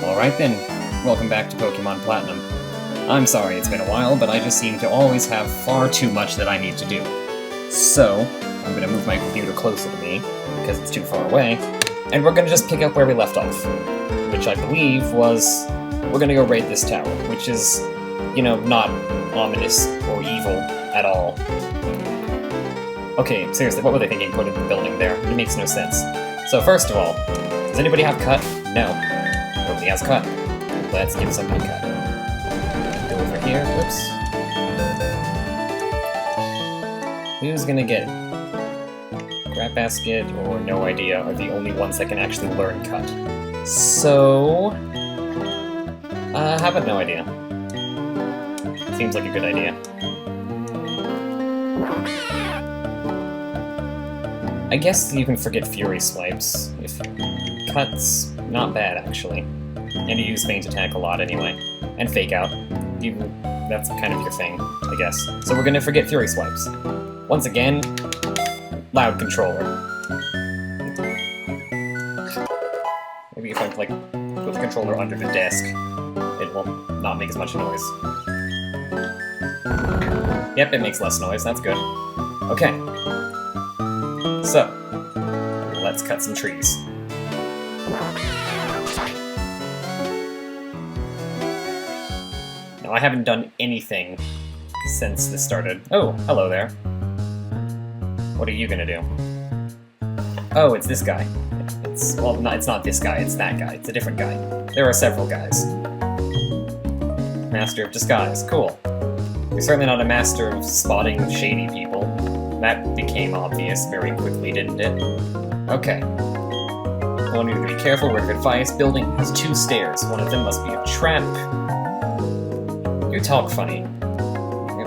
Alright then, welcome back to Pokemon Platinum. I'm sorry it's been a while, but I just seem to always have far too much that I need to do. So, I'm gonna move my computer closer to me, because it's too far away, and we're gonna just pick up where we left off. Which I believe was, we're gonna go raid this tower, which is, you know, not ominous or evil at all. Okay, seriously, what were they thinking putting the building there? It makes no sense. So first of all, does anybody have cut? No. Nobody has cut. Let's give somebody cut. Go over here, whoops. Who's gonna get it? Grab Basket or No Idea are the only ones that can actually learn cut. So... how about No Idea? Seems like a good idea. I guess you can forget Fury Swipes. If Cut's not bad, actually. And you use Feint Attack a lot anyway. And Fake Out. That's kind of your thing, I guess. So we're gonna forget Fury Swipes. Once again, loud controller. Maybe if I, like, put the controller under the desk, it will not make as much noise. Yep, it makes less noise, that's good. Okay. So, let's cut some trees. Now, I haven't done anything since this started. Oh, hello there. What are you gonna do? Oh, it's this guy. Well, no, it's not this guy, it's that guy. It's a different guy. There are several guys. Master of Disguise, cool. You're certainly not a master of spotting shady people. That became obvious very quickly, didn't it? Okay. I want you to be careful, word of advice. Building has 2 stairs. One of them must be a trap. You talk funny.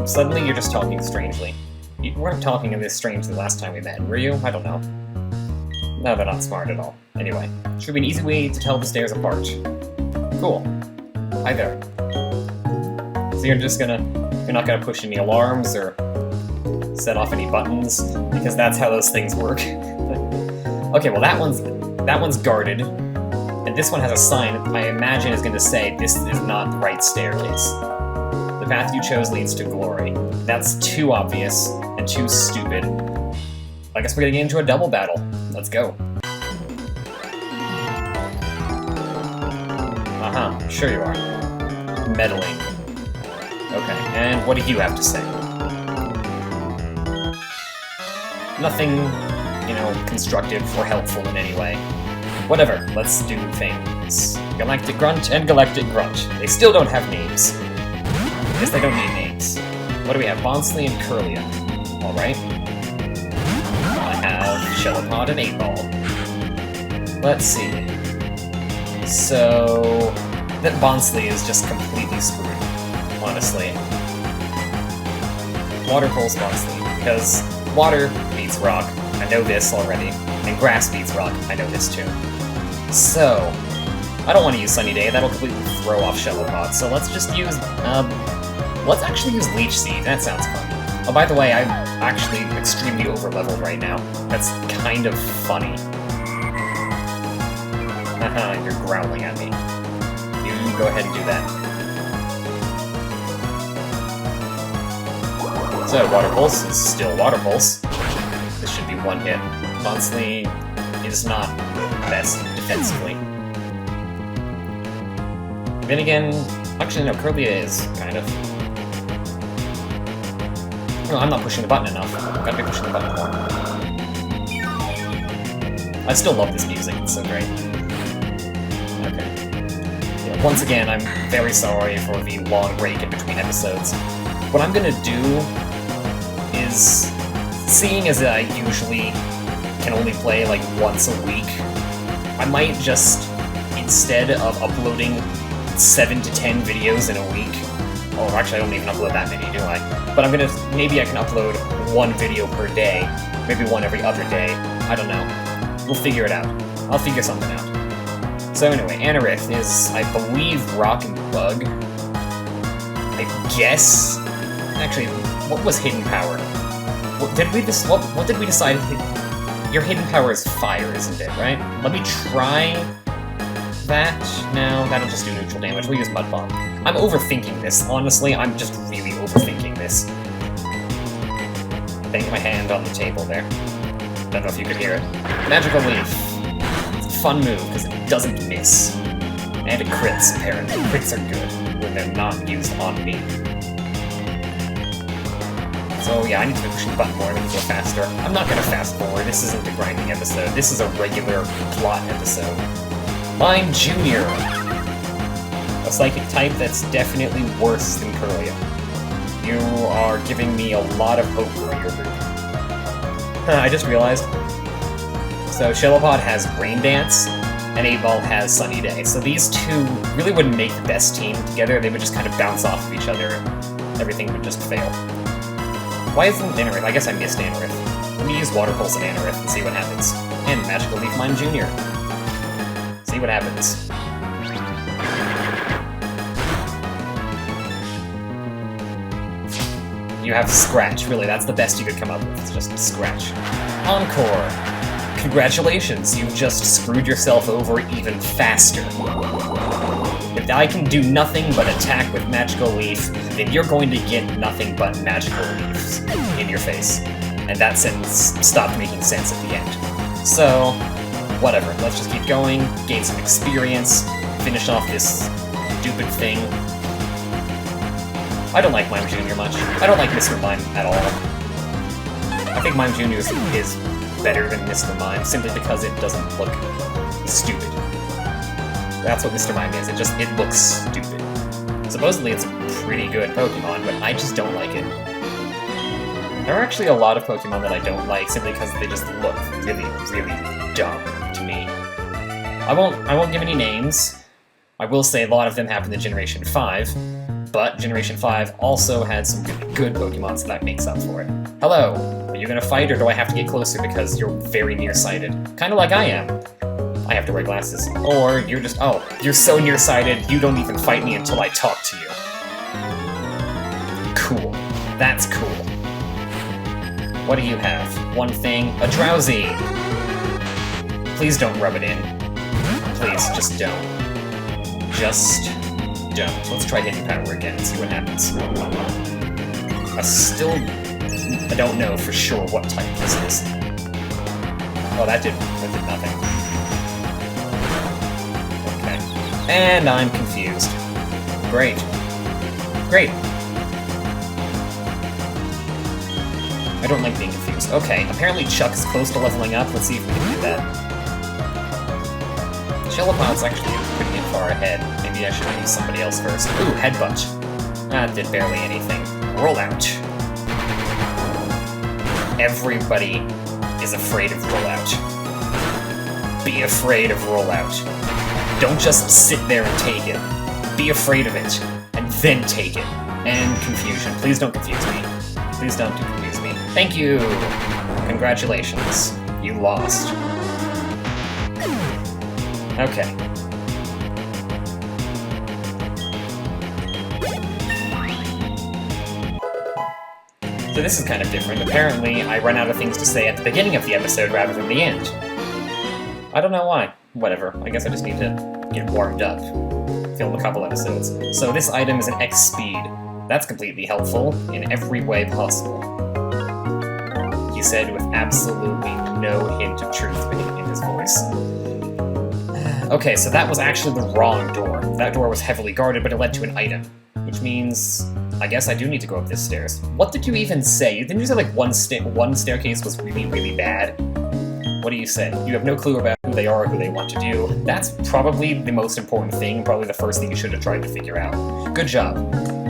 Suddenly you're just talking strangely. You weren't talking this strangely last time we met, were you? I don't know. No, they're not smart at all. Anyway, should be an easy way to tell the stairs apart. Cool. Hi there. So you're not gonna push any alarms or set off any buttons, because that's how those things work. Okay, well that one's guarded, and this one has a sign I imagine is gonna say, "This is not the right staircase. The path you chose leads to glory." That's too obvious, and too stupid. I guess we're gonna get into a double battle. Let's go. Uh-huh, sure you are. Meddling. Okay, and what do you have to say? Nothing, you know, constructive or helpful in any way. Whatever, let's do things. Galactic Grunt and Galactic Grunt. They still don't have names. I guess they don't need names. What do we have? Bonsley and Curlia. Alright. I have Shelopod and 8-Ball. Let's see. So... that Bonsley is just completely screwed, honestly. Water pulls Bonsley, because water beats rock. I know this already. And grass beats rock. I know this too. So, I don't want to use Sunny Day. That'll completely throw off Shelopod. So let's just use, let's actually use Leech Seed. That sounds fun. Oh, by the way, I'm actually extremely over-leveled right now. That's kind of funny. Haha, you're growling at me. You go ahead and do that. So, Water Pulse is still Water Pulse. This should be one hit. Bonsley is not best defensively. Then again, actually no, Curlia is, kind of. No, I'm not pushing the button enough. I've got to be pushing the button more. I still love this music, it's so great. Okay. Yeah, once again, I'm very sorry for the long break in between episodes. What I'm gonna do is, seeing as I usually can only play like once a week, I might just, instead of uploading 7 to 10 videos in a week, or actually I don't even upload that many, do I? But maybe I can upload 1 video per day, maybe 1 every other day, I don't know. We'll figure it out. I'll figure something out. So anyway, Anorith is, I believe, Rock and Bug. I guess? Actually, what was Hidden Power? What did we decide? Your hidden power is fire, isn't it, right? Let me try that? No, that'll just do neutral damage. We'll use Mud Bomb. I'm overthinking this. Honestly, I'm just really overthinking this. Banged my hand on the table there. Don't know if you could hear it. Magical Leaf. It's a fun move, because it doesn't miss. And it crits, apparently. Crits are good when they're not used on me. So yeah, I need to be pushing the button more, I need to go faster. I'm not gonna fast forward, this isn't the grinding episode. This is a regular plot episode. Mime Jr. A psychic type that's definitely worse than Curlia. You are giving me a lot of hope for your group. I just realized. So Shelopod has Rain Dance, and 8-Ball has Sunny Day. So these two really wouldn't make the best team together, they would just kind of bounce off of each other, and everything would just fail. Why isn't Anorith? I guess I missed Anorith. Let me use Water Pulse and Anorith and see what happens. And Magical Leaf Mime Jr. See what happens. You have Scratch, really, that's the best you could come up with, it's just Scratch. Encore! Congratulations, you just screwed yourself over even faster. If I can do nothing but attack with Magical Leaf, then you're going to get nothing but Magical Leaves in your face. And that sentence stopped making sense at the end. So, whatever, let's just keep going, gain some experience, finish off this stupid thing. I don't like Mime Jr. much. I don't like Mr. Mime at all. I think Mime Jr. is better than Mr. Mime, simply because it doesn't look stupid. That's what Mr. Mime is, it looks stupid. Supposedly it's a pretty good Pokemon, but I just don't like it. There are actually a lot of Pokemon that I don't like, simply because they just look really, really dumb to me. I won't give any names. I will say a lot of them happened in Generation 5, but Generation 5 also had some really good Pokemon, so that makes up for it. Hello! Are you gonna fight, or do I have to get closer because you're very nearsighted? Kinda like I am. I have to wear glasses. Or you're just, oh, you're so nearsighted, you don't even fight me until I talk to you. Cool. That's cool. What do you have? One thing, a Drowsy! Please don't rub it in. Please, just don't. Just don't. Let's try Hidden Power again and see what happens. I don't know for sure what type this is. Oh, that did nothing. Okay. And I'm confused. Great. Great. I don't like being confused. Okay, apparently Chuck is close to leveling up. Let's see if we can do that. Shelopod's actually pretty far ahead. Maybe I should use somebody else first. Ooh, Headbutt. That did barely anything. Rollout. Everybody is afraid of Rollout. Be afraid of Rollout. Don't just sit there and take it. Be afraid of it, and then take it. And Confusion. Please don't confuse me. Please don't confuse me. Thank you! Congratulations. You lost. Okay. So this is kind of different. Apparently, I run out of things to say at the beginning of the episode rather than the end. I don't know why. Whatever. I guess I just need to get warmed up. Film a couple episodes. So this item is an X speed. That's completely helpful in every way possible. He said with absolutely no hint of truth in his voice. Okay, so that was actually the wrong door. That door was heavily guarded, but it led to an item. Which means, I guess I do need to go up this stairs. What did you even say? Didn't you say like one staircase was really, really bad? What do you say? You have no clue about who they are or who they want to do. That's probably the most important thing, probably the first thing you should have tried to figure out. Good job.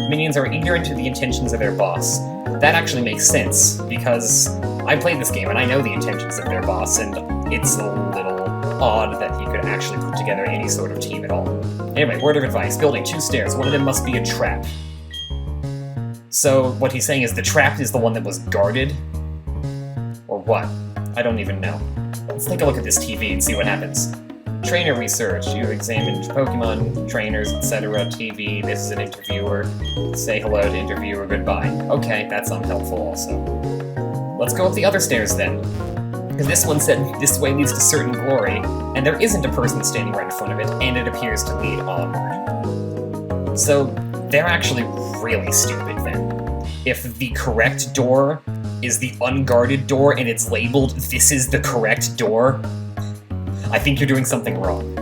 Minions are ignorant to the intentions of their boss. That actually makes sense, because I played this game and I know the intentions of their boss, and it's a little odd that he could actually put together any sort of team at all. Anyway, word of advice, building 2 stairs, one of them must be a trap. So what he's saying is the trap is the one that was guarded? Or what? I don't even know. Let's take a look at this TV and see what happens. Trainer research. You examined Pokemon, trainers, etc. TV. This is an interviewer. Say hello to interviewer. Goodbye. Okay, that's unhelpful also. Let's go up the other stairs then. Because this one said this way leads to certain glory, and there isn't a person standing right in front of it, and it appears to lead onward. So, they're actually really stupid then. If the correct door is the unguarded door and it's labeled, "This is the correct door," I think you're doing something wrong.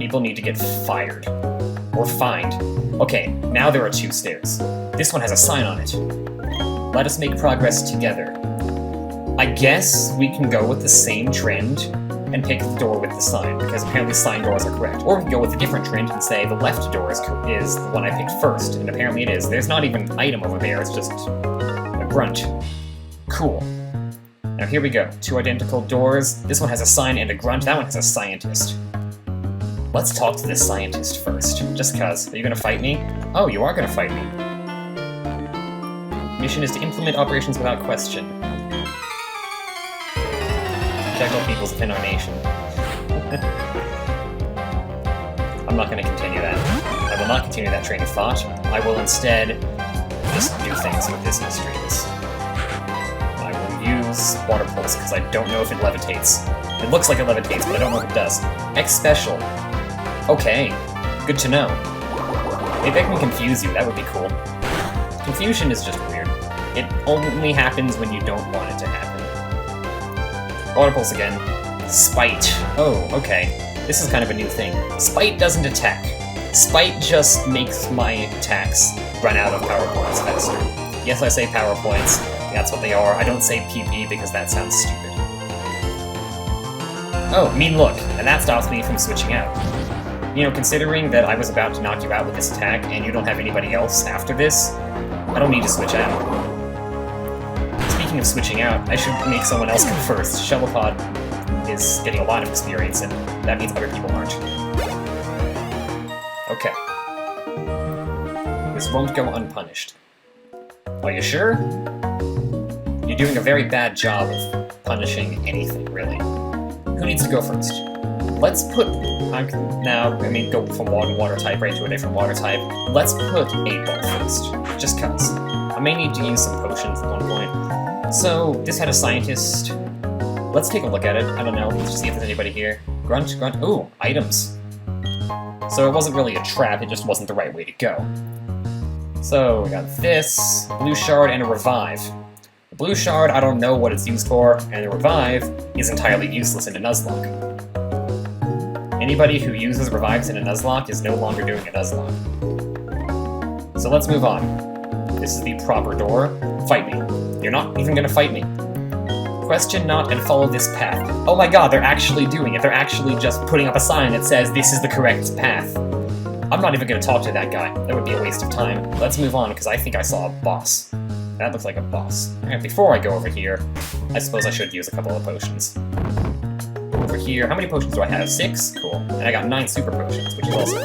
People need to get fired. Or fined. Okay, now there are 2 stairs. This one has a sign on it. Let us make progress together. I guess we can go with the same trend and pick the door with the sign, because apparently sign doors are correct. Or we can go with a different trend and say the left door is the one I picked first, and apparently it is. There's not even an item over there, it's just a grunt. Cool. Now here we go. 2 identical doors. This one has a sign and a grunt, that one has a scientist. Let's talk to this scientist first, just cuz. Are you gonna fight me? Oh, you are gonna fight me. Mission is to implement operations without question. Protect all peoples within our nation. I'm not gonna continue that. I will not continue that train of thought. I will instead just do things with this mysteries. I will use Water Pulse, because I don't know if it levitates. It looks like it levitates, but I don't know if it does. X Special. Okay, good to know. Maybe I can confuse you, that would be cool. Confusion is just weird. It only happens when you don't want it to happen. Water Pulse again. Spite. Oh, okay. This is kind of a new thing. Spite doesn't attack. Spite just makes my attacks run out of power points faster. Yes, I say power points. That's what they are. I don't say PP because that sounds stupid. Oh, mean look. And that stops me from switching out. You know, considering that I was about to knock you out with this attack, and you don't have anybody else after this, I don't need to switch out. Speaking of switching out, I should make someone else go first. Shovelpod is getting a lot of experience, and that means other people aren't. Okay. This won't go unpunished. Are you sure? You're doing a very bad job of punishing anything, really. Who needs to go first? Let's put... go from one water type right to a different water type. Let's put 8-Ball first, just cuz. I may need to use some potions at one point. So, this had a scientist. Let's take a look at it. I don't know, let's just see if there's anybody here. Grunt, grunt, ooh, items. So it wasn't really a trap, it just wasn't the right way to go. So, we got this, blue shard, and a revive. The blue shard, I don't know what it's used for, and the revive is entirely useless in a Nuzlocke. Anybody who uses revives in a Nuzlocke is no longer doing a Nuzlocke. So let's move on. This is the proper door. Fight me. You're not even gonna fight me. Question not and follow this path. Oh my god, they're actually doing it. They're actually just putting up a sign that says this is the correct path. I'm not even gonna talk to that guy. That would be a waste of time. Let's move on, because I think I saw a boss. That looks like a boss. Alright, before I go over here, I suppose I should use a couple of potions. Over here, how many potions do I have? 6? Cool. And I got 9 super potions, which is also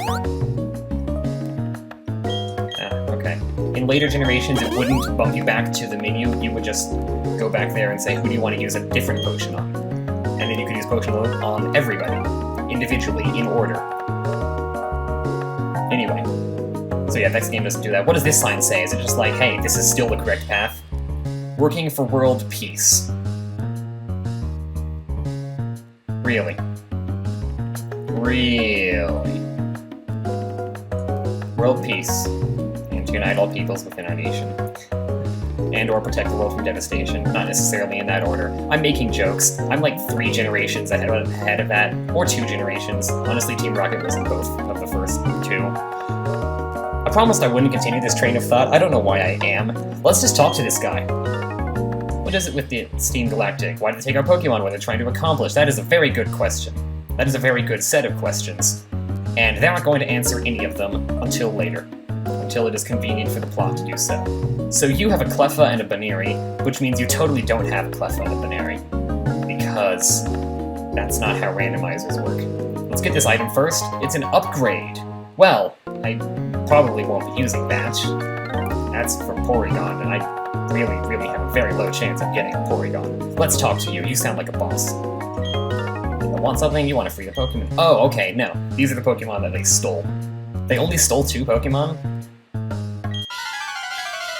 okay. In later generations, it wouldn't bump you back to the menu, you would just go back there and say, who do you want to use a different potion on? And then you could use potion on everybody, individually, in order. Anyway. So yeah, next game doesn't do that. What does this sign say? Is it just like, hey, this is still the correct path? Working for world peace. Really? Really? World peace. And to unite all peoples within our nation. And or protect the world from devastation. Not necessarily in that order. I'm making jokes. I'm like 3 generations ahead of that. Or 2 generations. Honestly, Team Rocket was in both of the first 2. I promised I wouldn't continue this train of thought. I don't know why I am. Let's just talk to this guy. What is it with the Team Galactic? Why did they take our Pokemon? What are they trying to accomplish? That is a very good question. That is a very good set of questions. And they're not going to answer any of them until later. Until it is convenient for the plot to do so. So you have a Cleffa and a Baneri, which means you totally don't have a Cleffa and a Baneri. Because that's not how randomizers work. Let's get this item first. It's an upgrade. Well, I probably won't be using that. That's from Porygon, and I really have a very low chance of getting a Porygon. Let's talk to you. You sound like a boss. I want something? You want to free the Pokemon? Oh, okay, no. These are the Pokemon that they stole. They only stole 2 Pokemon?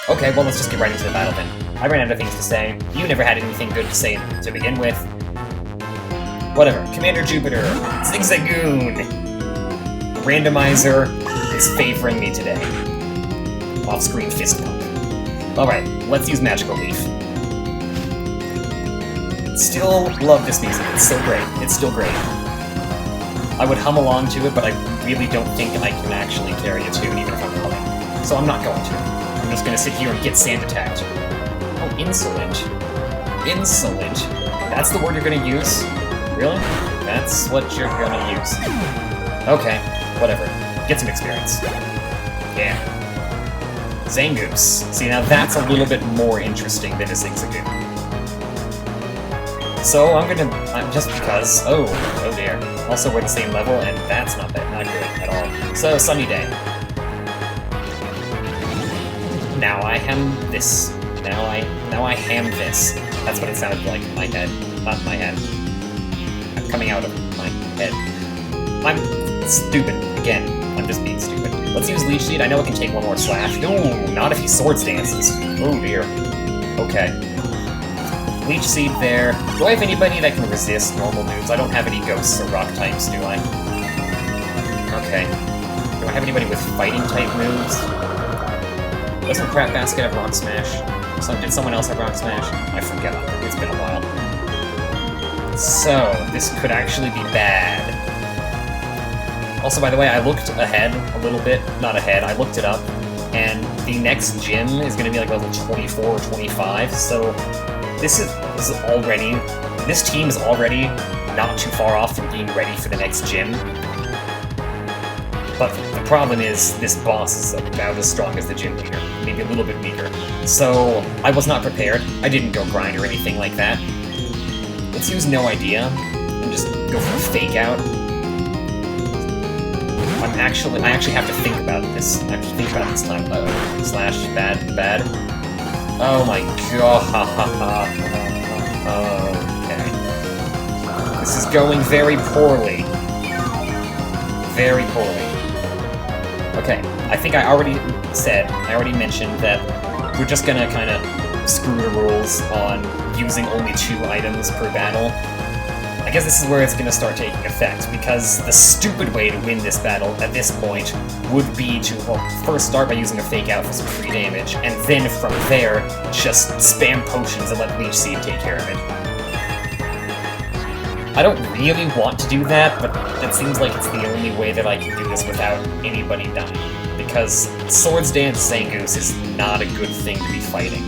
Okay, well, let's just get right into the battle then. I ran out of things to say. You never had anything good to say to begin with. Whatever. Commander Jupiter. Zigzagoon. Randomizer is favoring me today. Off-screen fist pump. Alright, let's use Magical Leaf. Still love this music. It's so great. It's still great. I would hum along to it, but I really don't think I can actually carry a tune even if I'm humming. So I'm not going to. I'm just going to sit here and get sand attacked. Oh, insolent. Insolent. That's the word you're going to use? Really? That's what you're going to use. Okay, whatever. Get some experience. Yeah. Zangoose. See, now that's a little bit more interesting than a Zigzagoon. So I'm just because, oh dear. Also, we're the same level, and that's not good at all. So, sunny day. Now I ham this. Now I ham this. That's what it sounded like in my head. Not in my head. Coming out of my head. I'm stupid. Again, I'm just being stupid. Let's use Leech Seed. I know it can take one more slash. No, not if he Swords Dances. Oh dear. Okay. Leech Seed there. Do I have anybody that can resist normal moves? I don't have any ghosts or rock types, do I? Okay. Do I have anybody with fighting type moves? Doesn't Crap Basket have Rock Smash? Did someone else have Rock Smash? I forget. It's been a while. So, this could actually be bad. Also, by the way, I looked ahead a little bit. Not ahead, I looked it up. And the next gym is going to be like level 24 or 25, so this team is already not too far off from being ready for the next gym. But the problem is, this boss is about as strong as the gym leader, maybe a little bit weaker. So, I was not prepared. I didn't go grind or anything like that. Let's use No Idea, and just go for a Fake Out. I actually have to think about this. I have to think about this time. Uh-oh. Slash, bad. Oh my god. Okay. This is going very poorly. Very poorly. Okay, I think I already mentioned that we're just gonna kind of screw the rules on using only 2 items per battle. I guess this is where it's gonna start taking effect, because the stupid way to win this battle at this point would be to, well, first start by using a Fake Out for some free damage, and then from there, just spam potions and let Leech Seed take care of it. I don't really want to do that, but it seems like it's the only way that I can do this without anybody dying, because Swords Dance Zangoose is not a good thing to be fighting.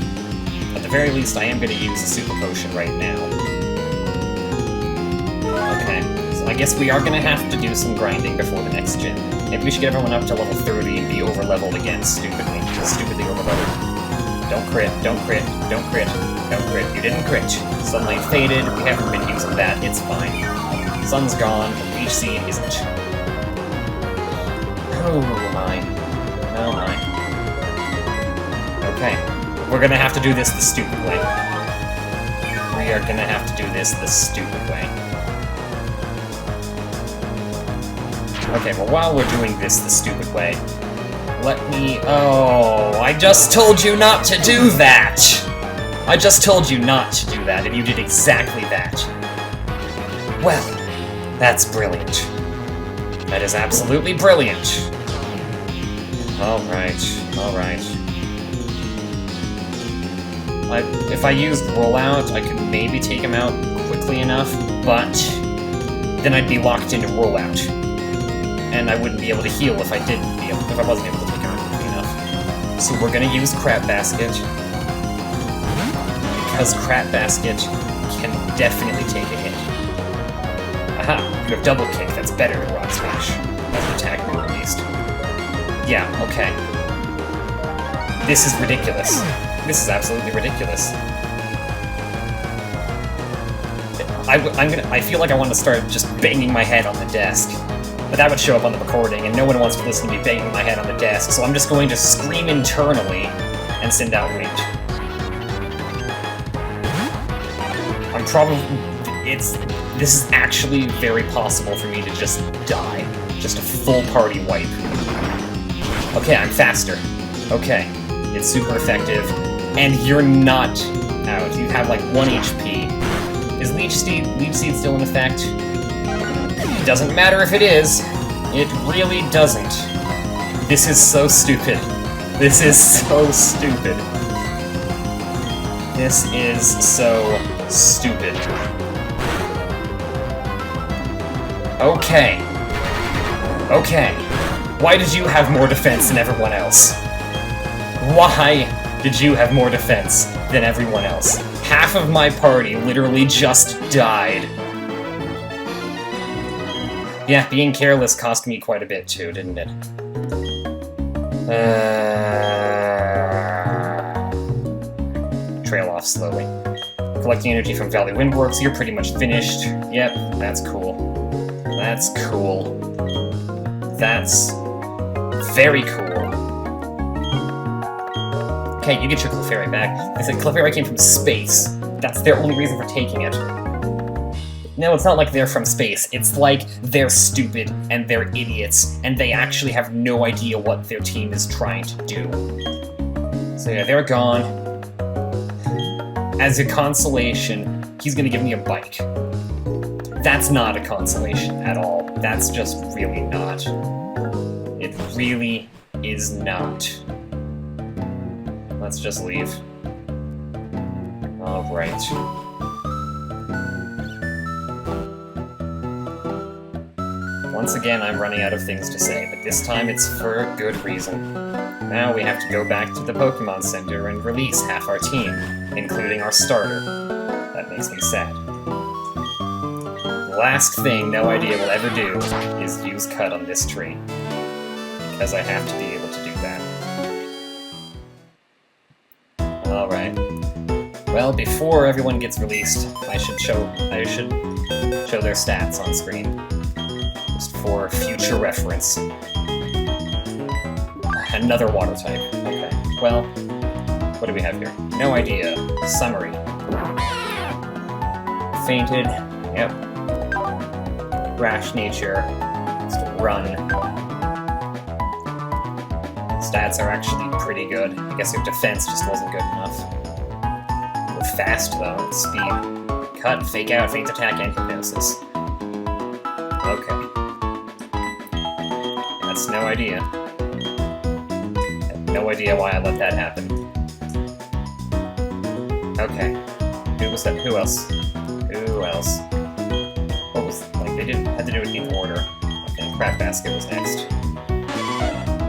At the very least, I am going to use a Super Potion right now. Okay, so I guess we are going to have to do some grinding before the next gym. Maybe we should get everyone up to level 30 and be over-leveled again, stupidly. Just stupidly over-leveled. Don't crit, don't crit, don't crit, don't crit. You didn't crit. Sunlight faded, we haven't been using that, it's fine. Sun's gone, but Leech Seed isn't. Oh my. Oh my. Okay, we're gonna have to do this the stupid way. We are gonna have to do this the stupid way. Okay, well, while we're doing this the stupid way, let me... Oh, I just told you not to do that! I just told you not to do that, and you did exactly that. Well, that's brilliant. That is absolutely brilliant. Alright. If I used Rollout, I could maybe take him out quickly enough, but then I'd be locked into Rollout. And I wouldn't be able to heal if I wasn't able to take him out quickly enough. So we're gonna use Crap Basket, because Crap Basket can definitely take a hit. Aha! You have Double Kick, that's better than Rock Smash. As an attack move, at least. Yeah, okay. This is ridiculous. This is absolutely ridiculous. I feel like I want to start just banging my head on the desk. But that would show up on the recording, and no one wants to listen to me banging my head on the desk, so I'm just going to scream internally and send out rage. This is actually very possible for me to just die. Just a full party wipe. Okay, I'm faster. Okay, it's super effective. And you're not out. You have like 1 HP. Is Leech Seed still in effect? It doesn't matter if it is. It really doesn't. This is so stupid. This is so stupid. This is so stupid. Okay. Okay. Why did you have more defense than everyone else? Why did you have more defense than everyone else? Half of my party literally just died. Yeah, being careless cost me quite a bit too, didn't it? Trail off slowly. Collecting energy from Valley Windworks, you're pretty much finished. Yep, that's cool. That's cool. That's very cool. Okay, you get your Clefairy back. I said Clefairy came from space. That's their only reason for taking it. No, it's not like they're from space. It's like they're stupid and they're idiots and they actually have no idea what their team is trying to do. So yeah, they're gone. As a consolation, he's gonna give me a bike. That's not a consolation at all. That's just really not. It really is not. Let's just leave. Alright. Once again, I'm running out of things to say, but this time it's for a good reason. Now we have to go back to the Pokemon Center and release half our team, including our starter. That makes me sad. The last thing No Idea will ever do is use Cut on this tree, because I have to be able to do that. Alright. Well, before everyone gets released, I should show their stats on screen. Just for future reference. Another water type. Okay. Well, what do we have here? No Idea. Summary. Fainted. Yep. Rash nature. Just run. Stats are actually pretty good. I guess your defense just wasn't good enough. We're fast, though. Speed. Cut, fake out, feint attack, and hypnosis. Okay. That's No Idea. I have no idea why I let that happen. Okay. Who was that? Who else? Who else? What was... like, they had to do it in order. Okay, Crap Basket was next.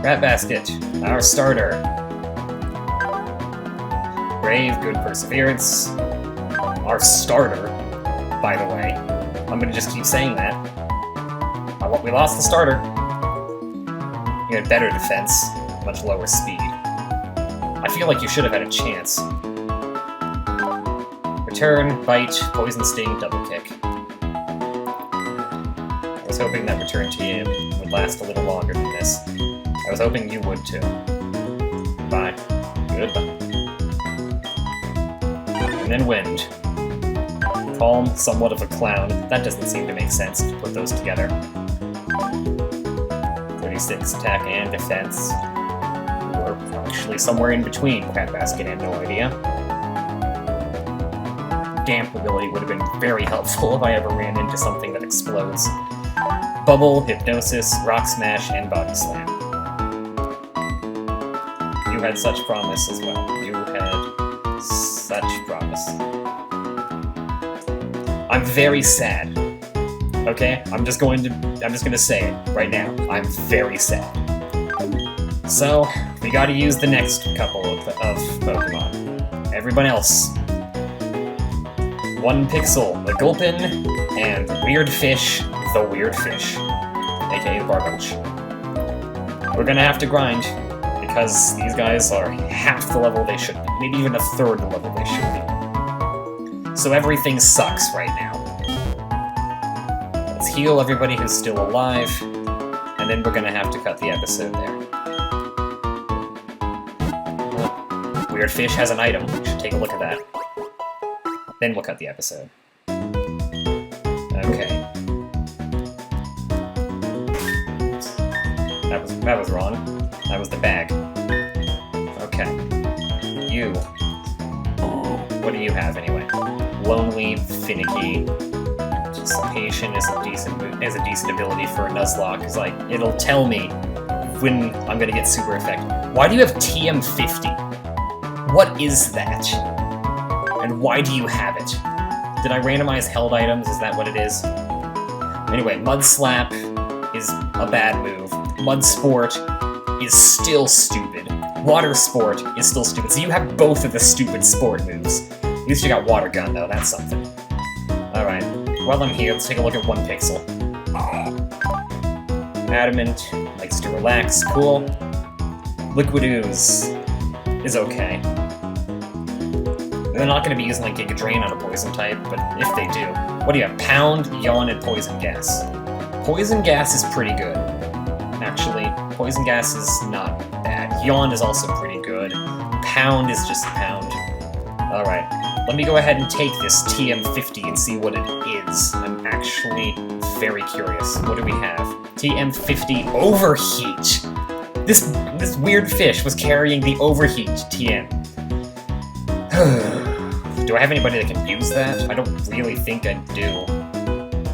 Crap Basket, our starter. Brave, good perseverance. Our starter, by the way. I'm gonna just keep saying that. We lost the starter. You had better defense, much lower speed. I feel like you should have had a chance. Return, Bite, Poison Sting, Double Kick. I was hoping that Return to you would last a little longer than this. I was hoping you would too. Bye. Goodbye. And then Wind. Calm, somewhat of a clown. That doesn't seem to make sense to put those together. 36 attack and defense. Or actually somewhere in between Crap Basket and No Idea. Damp ability would have been very helpful if I ever ran into something that explodes. Bubble, Hypnosis, Rock Smash, and Body Slam. You had such promise as well. You had such promise. I'm very sad. Okay? I'm just gonna say it right now. I'm very sad. So, we gotta use the next couple of Pokemon. Everyone else. One Pixel, the Gulpin, and Weird Fish, the Weird Fish, aka the Barboach. We're gonna have to grind, because these guys are half the level they should be, maybe even a third the level they should be. So everything sucks right now. Let's heal everybody who's still alive, and then we're gonna have to cut the episode there. Weird Fish has an item, we should take a look at that. Then we'll cut the episode. Okay. That was wrong. That was the bag. Okay. You What do you have, anyway? Lonely, finicky. Anticipation is a decent ability for a Nuzlocke, because, like, it'll tell me when I'm gonna get super effective. Why do you have TM50? What is that? And why do you have it? Did I randomize held items? Is that what it is? Anyway, Mud Slap is a bad move. Mud Sport is still stupid. Water Sport is still stupid. So you have both of the stupid sport moves. At least you got Water Gun, though. That's something. Alright. While I'm here, let's take a look at 1Pixel. Adamant likes to relax. Cool. Liquid Ooze is okay. They're not going to be using, like, Giga Drain on a poison type, but if they do... What do you have? Pound, Yawn, and Poison Gas. Poison Gas is pretty good. Actually, Poison Gas is not bad. Yawn is also pretty good. Pound is just Pound. Alright, let me go ahead and take this TM50 and see what it is. I'm actually very curious. What do we have? TM50 Overheat! This weird fish was carrying the Overheat TM. Do I have anybody that can use that? I don't really think I do.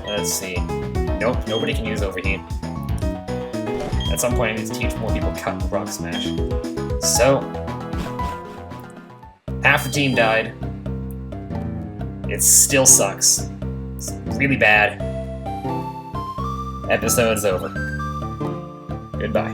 Let's see. Nope, nobody can use Overheat. At some point I need to teach more people Cut and Rock Smash. So... half the team died. It still sucks. It's really bad. Episode's over. Goodbye.